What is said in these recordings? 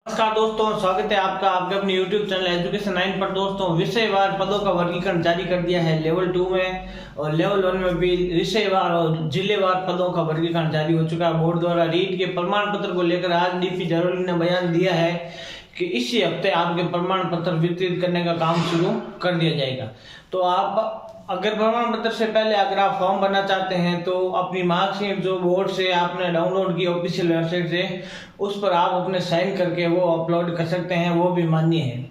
नमस्कार दोस्तों, स्वागत है आपका आपके अपने YouTube चैनल एजुकेशन 9 पर। दोस्तों, विषयवार पदों का वर्गीकरण जारी कर दिया है लेवल 2 में, और लेवल 1 में भी विषयवार और जिलेवार पदों का वर्गीकरण जारी हो चुका है। बोर्ड द्वारा रीट के प्रमाण पत्र को लेकर आज डीपी जरोली ने बयान दिया है कि इसी हफ्ते आपके प्रमाण पत्र वितरित करने का काम शुरू कर दिया जाएगा। तो आप अगर प्रमाण पत्र से पहले अगर आप फॉर्म भरना चाहते हैं तो अपनी मार्कशीट जो बोर्ड से आपने डाउनलोड की ऑफिशियल वेबसाइट से, उस पर आप अपने साइन करके वो अपलोड कर सकते हैं, वो भी मान्य है।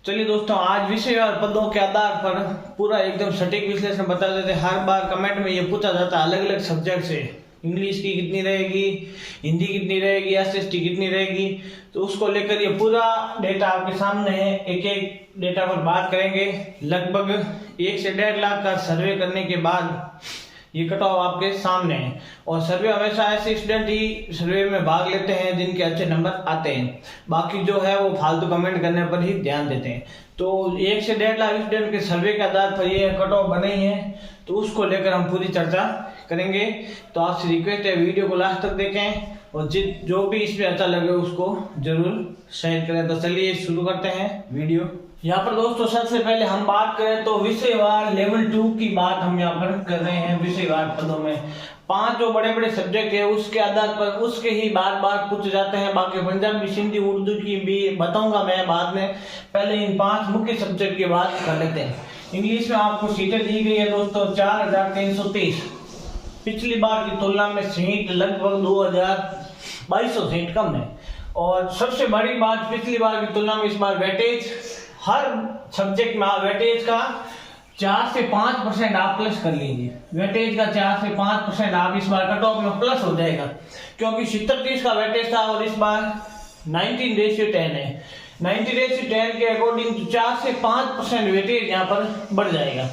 चलिए दोस्तों, आज विषयवार पदों के आधार पर पूरा एकदम सटीक विश्लेषण बता देते हैं। हर बार कमेंट में ये पूछा जाता है अलग अलग सब्जेक्ट से, इंग्लिश की कितनी रहेगी, हिंदी कितनी रहेगी, एसएसटी कितनी रहेगी, तो उसको लेकर ये पूरा डेटा आपके सामने है। एक एक डेटा पर बात करेंगे। लगभग 1 से 1.5 लाख का सर्वे करने के बाद ये कट ऑफ आपके सामने है। और सर्वे हमेशा ऐसे स्टूडेंट ही सर्वे में भाग लेते हैं जिनके अच्छे नंबर आते हैं, बाकी जो है वो फालतू कमेंट करने पर ही ध्यान देते हैं। तो 1 से 1.5 लाख स्टूडेंट के सर्वे के आधार पर ये कट ऑफ बने ही है, तो उसको लेकर हम पूरी चर्चा करेंगे। तो आपसे रिक्वेस्ट है वीडियो को लास्ट तक देखें, और जो भी इसमें अच्छा लगे उसको जरूर शेयर करें। तो चलिए शुरू करते हैं वीडियो। यहाँ पर दोस्तों सबसे पहले हम बात करें तो विषयवार लेवल 2 की बात हम यहाँ पर कर रहे हैं। विषयवार पदों में 5 जो बड़े बड़े सब्जेक्ट है उसके आधार पर उसके ही बार बार पूछे जाते हैं। बाकी पंजाबी, सिंधी, उर्दू की भी बताऊंगा मैं बाद में। पहले इन 5 मुख्य सब्जेक्ट की बात कर लेते हैं। इंग्लिश में आपको सीटें दी गई है दोस्तों 4323। पिछली बार की तुलना में सीट लगभग 2200 सीट कम है। और सबसे बड़ी बात, पिछली बार की तुलना में इस बार वेटेज, हर सब्जेक्ट में वेटेज का 4 से 5% आप प्लस कर लीजिए। वेटेज का 4 से 5% आप इस बार कट ऑफ में प्लस हो जाएगा, क्योंकि 70-30 का वेटेज था और इस बार 19:10 है। 19:10 के अकॉर्डिंग 4 से 5% वेटेज यहाँ पर बढ़ जाएगा,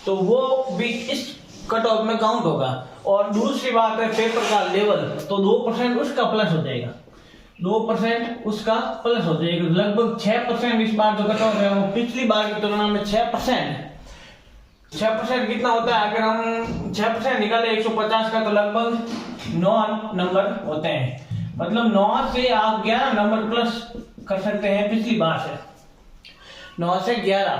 तो वो भी इस कट ऑफ में काउंट होगा। और दूसरी बात है पेपर का लेवल, तो 2% उसका प्लस हो जाएगा, 2% उसका प्लस हो जाएगा। लगभग 6% इस बार जो कट ऑफ है वो पिछली बार की तुलना में 6% कितना होता है? अगर हम 6% निकाले 150 का, तो लगभग 9 नंबर होते हैं। मतलब 9 से आप 11 नंबर प्लस कर सकते हैं पिछली बार से, 9 से 11।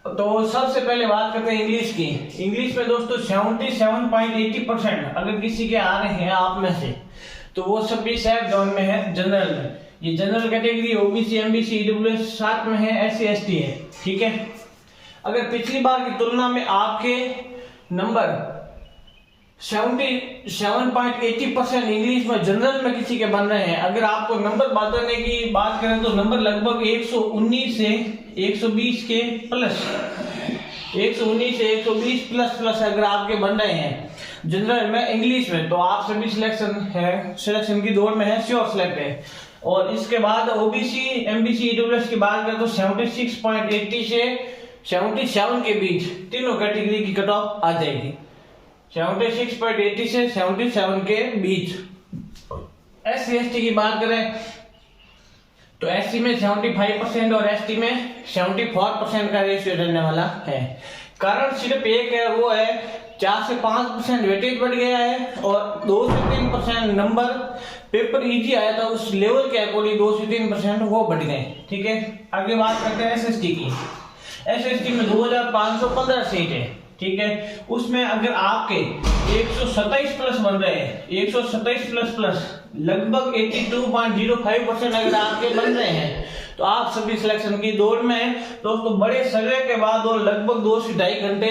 तो सबसे पहले बात करते हैं इंग्लिश की। इंग्लिश में दोस्तों 77.80% अगर किसी के आ रहे हैं आप में से, तो वो सभी सेफ जोन में है, जनरल में। ये general category OBC, MBC, EWS साथ में है, एससी एसटी है, ठीक है। अगर पिछली बार की तुलना में आपके नंबर 77.80% इंग्लिश में जनरल में किसी के बन रहे हैं, अगर आपको नंबर बताने की बात करें तो नंबर लगभग 119 से 120 के प्लस, 119 से 120 प्लस अगर आपके बन रहे हैं जनरल में इंग्लिश में, तो आप सभी सिलेक्शन की दौड़ में है, श्योर सिलेक्ट है। और इसके बाद ओबीसी, एमबीसी, ईडब्ल्यूएस की बात करें तो 76.80 से 77 के बीच तीनों कैटेगरी की कट ऑफ आ जाएगी। 76.80 से 77 के बीच। एससी एसटी की बात करें तो एससी में 75% और एसटी में 74% का रेशियो रहने वाला है। कारण सिर्फ एक है, वो है 4 से 5% वेटेज बढ़ गया है, और 2 से 3% नंबर पेपर इजी आया था उस लेवल के अकॉर्डिंग 2 से 3% वो बढ़ गए, ठीक है। आगे बात करते हैं एसएसटी की। एसएसटी में 2515 सीट है, ठीक है। उसमें अगर आपके 127 प्लस बन रहे हैं, 127 प्लस लगभग 82.05% अगर आपके बन रहे हैं, तो आप सभी सिलेक्शन की दौड़ में हैं दोस्तों। बड़े सर्वे के बाद और लगभग 2 से 2.5 घंटे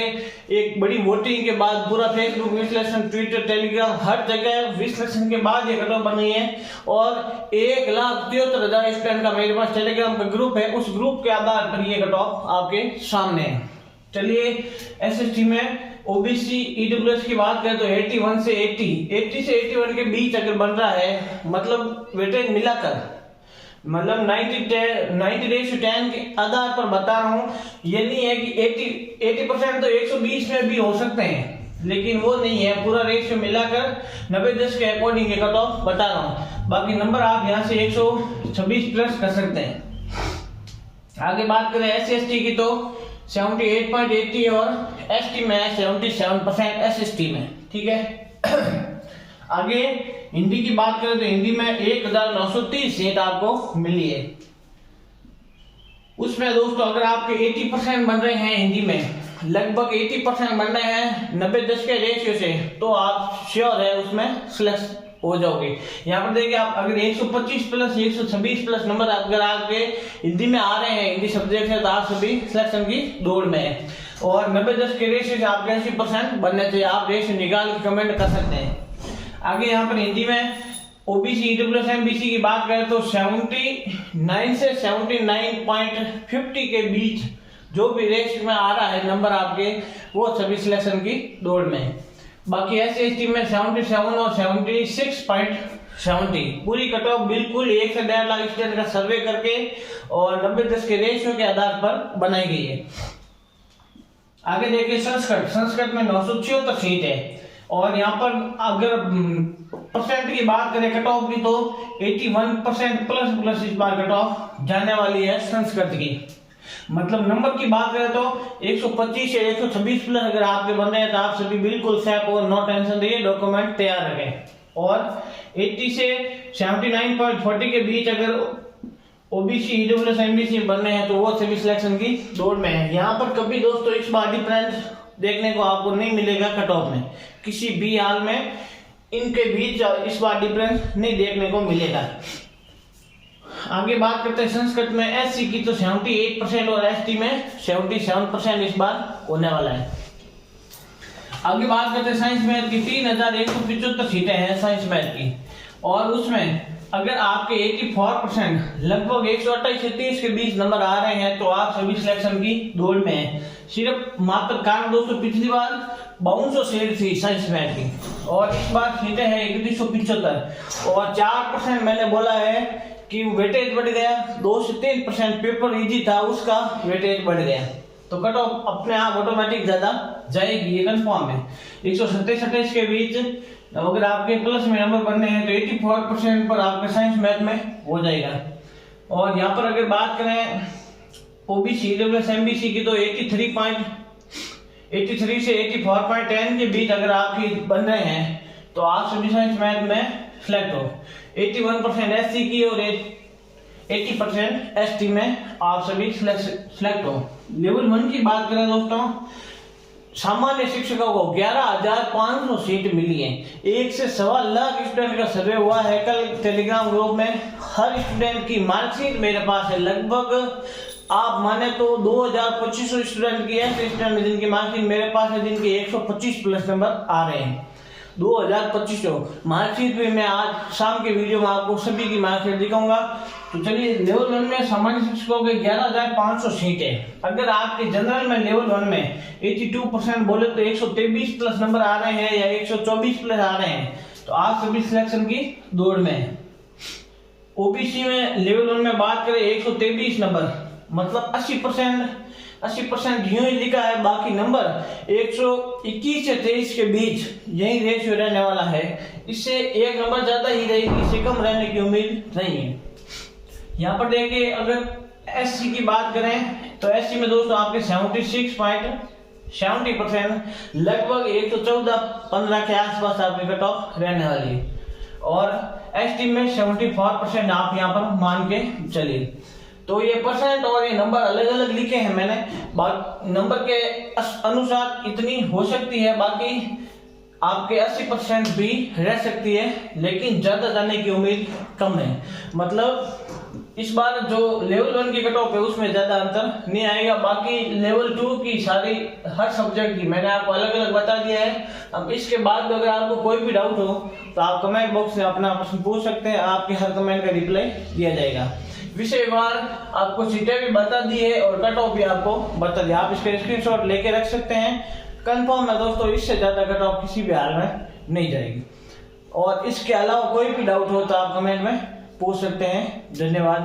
एक बड़ी वोटिंग के बाद, पूरा फेसबुक विश्लेषण, ट्विटर, टेलीग्राम, हर जगह विश्लेषण के बाद ये कट ऑफ बनी है। और 1,73,000 स्टूडेंट का मेरे पास टेलीग्राम का ग्रुप है, उस ग्रुप के आधार पर ये कट ऑफ आपके सामने है। चलिए एसएसटी में ओबीसी, ईडब्ल्यूएस की बात करें तो 81 से 80 से 81 के बीच अगर बन रहा है, मतलब वेटेज मिलाकर, मतलब 90:10 के आधार पर बता रहा हूँ। ये नहीं है कि 80% तो 120 में भी हो सकते हैं, लेकिन वो नहीं है, पूरा रेशियो मिलाकर 90:10 के अकॉर्डिंग ये कट ऑफ बता रहा हूँ। बाकी नंबर आप यहाँ से 126 प्लस कर सकते हैं। आगे बात करें एससी एसटी की तो 78.80 और एसटी में 77% एसएसटी में, ठीक है। आगे हिंदी की बात करें तो हिंदी में 1930 सीट आपको मिली है। उसमें दोस्तों अगर आपके 80% बन रहे हैं हिंदी में, लगभग 80% बन रहे हैं 90-10 के रेशियो से, तो आप श्योर है उसमें सिलेक्ट हो जाओगे। यहाँ पर देखिए आप अगर 125 प्लस 126 प्लस नंबर अगर आपके हिंदी में आ रहे हैं, हिंदी सब्जेक्ट है, तो आप सभी सिलेक्शन की दौड़ में है। और 90-10 के रेशियो से आपके 80% बनने चाहिए। आप रेशियो निकाल के कमेंट कर सकते हैं। आगे यहाँ पर हिंदी में ओबीसी ईडब्ल्यूएस एमबीसी की बात करें तो 79 से 79.50 के बीच जो भी रेशियो में आ रहा है नंबर आपके, वो सभी सिलेक्शन की दौड़ में है। बाकी SC/ST में 77 और 76.70 पूरी कट ऑफ बिल्कुल 1 से 1.5 लाख स्टूडेंट का सर्वे करके और 90-10 के रेशियो के आधार पर बनाई गई है। आगे देखिए संस्कृत में 976 सीट है और यहाँ पर अगर परसेंट की बात करें कट ऑफ की तो 81% प्लस इस बार कट ऑफ जाने वाली है संस्कृत की। मतलब नंबर की बात करें तो 125 से 126 प्लस अगर आपके बन रहे हैं तो आप सभी बिल्कुल सेफ और नो टेंशन रहिए, डॉक्यूमेंट तैयार रखें। और 80 से 79.40 के बीच अगर ओबीसी ईडब्ल्यूएस एमबीसी बन रहे हैं तो वो सभी सिलेक्शन की दौड़ में है। यहाँ पर कभी दोस्तों इस बार डिफरेंस देखने को आपको नहीं मिलेगा कट ऑफ में, किसी भी हाल में इनके बीच इस बार डिफरेंस नहीं देखने को मिलेगा। आगे बात करते हैं संस्कृत में SC की तो 78% और ST में 77% इस बार होने वाला है। आगे बात करते हैं साइंस मैथ की 3175 सीटें हैं साइंस मैथ की, और उसमें अगर आपके 84% लगभग 128 से 30 के बीच नंबर आ रहे हैं तो आप सभी सिलेक्शन की दौड़ में हैं। सिर्फ मात्र कारण दोस्तों पिछली बार 5200 सीट थी साइंस मैथ की और इस बार सीटें हैं 3175 और 4% मैंने बोला है कि वेटेज बढ़ गया, 2 से 3% पेपर इजी था उसका वेटेज बढ़ गया, तो कट ऑफ अपने आप ऑटोमेटिक ज्यादा जाएगी, ये कंफर्म है। 127 के बीच अगर आपके प्लस में नंबर बनने हैं तो 84% पर आपके साइंस मैथ में हो जाएगा। और यहाँ पर अगर बात करें ओबीसी ईडब्ल्यूएस एमबीसी की तो 83 से 84.10 के बीच अगर आपकी बन रहे हैं तो आप सभी साइंस मैथ में सिलेक्ट हो। 81% SC की और 80% ST में आप सभी सिलेक्ट हो। लेवल 1 की बात करें दोस्तों, सामान्य शिक्षकों को 11,500 सीट मिली है। 1 से 1.25 लाख स्टूडेंट का सर्वे हुआ है कल टेलीग्राम ग्रुप में। हर स्टूडेंट की मार्कशीट मेरे पास है, लगभग आप माने तो 2,2500 स्टूडेंट की ऐसे स्टूडेंट जिनकी मार्कशीट मेरे पास है जिनके 125 प्लस नंबर आ रहे हैं। 2,2500 मार्कशीट भी मैं आज शाम के वीडियो में आपको सभी की मार्कशीट दिखाऊंगा। तो चलिए लेवल 1 में सामान्य शिक्षकों के 11,500 सीट है। अगर आपके जनरल में लेवल 1 में 82% बोले तो 123 प्लस नंबर आ रहे हैं या 124 प्लस आ रहे हैं तो आप सभी सिलेक्शन की दौड़ में है। ओबीसी में लेवल 1 में बात करें 123 नंबर, मतलब 80% यूं ही लिखा है, बाकी नंबर 121 से 23 के बीच यही रेशियो रहने वाला है। इससे एक नंबर ज्यादा ही रहेगी, इससे कम रहने की उम्मीद नहीं है। यहाँ पर देखिए अगर SC की बात करें तो SC में दोस्तों आपके 76.70% लगभग 114-15 के आसपास आपकी कट ऑफ रहने वाली है और ST में 74% आप यहाँ पर मान के चलिए। तो ये परसेंट और ये नंबर अलग अलग लिखे हैं मैंने, नंबर के अनुसार इतनी हो सकती है, बाकी आपके 80% भी रह सकती है, लेकिन ज्यादा जाने की उम्मीद कम है। मतलब इस बार जो लेवल 1 की कट ऑफ है उसमें ज्यादा अंतर नहीं आएगा। बाकी लेवल 2 की सारी हर सब्जेक्ट की मैंने आपको अलग अलग बता दिया है। अब इसके बाद अगर आपको कोई भी डाउट हो तो आप कमेंट बॉक्स में अपना प्रश्न पूछ सकते हैं, आपके हर कमेंट का रिप्लाई दिया जाएगा। विषयवार आपको सीटें भी बता दी है और कट ऑफ भी आपको बता दिया, आप इसके स्क्रीनशॉट लेके रख सकते हैं। कंफर्म है दोस्तों, इससे ज्यादा कट ऑफ किसी भी हाल में नहीं जाएगी। और इसके अलावा कोई भी डाउट हो तो आप कमेंट में पूछ सकते हैं। धन्यवाद।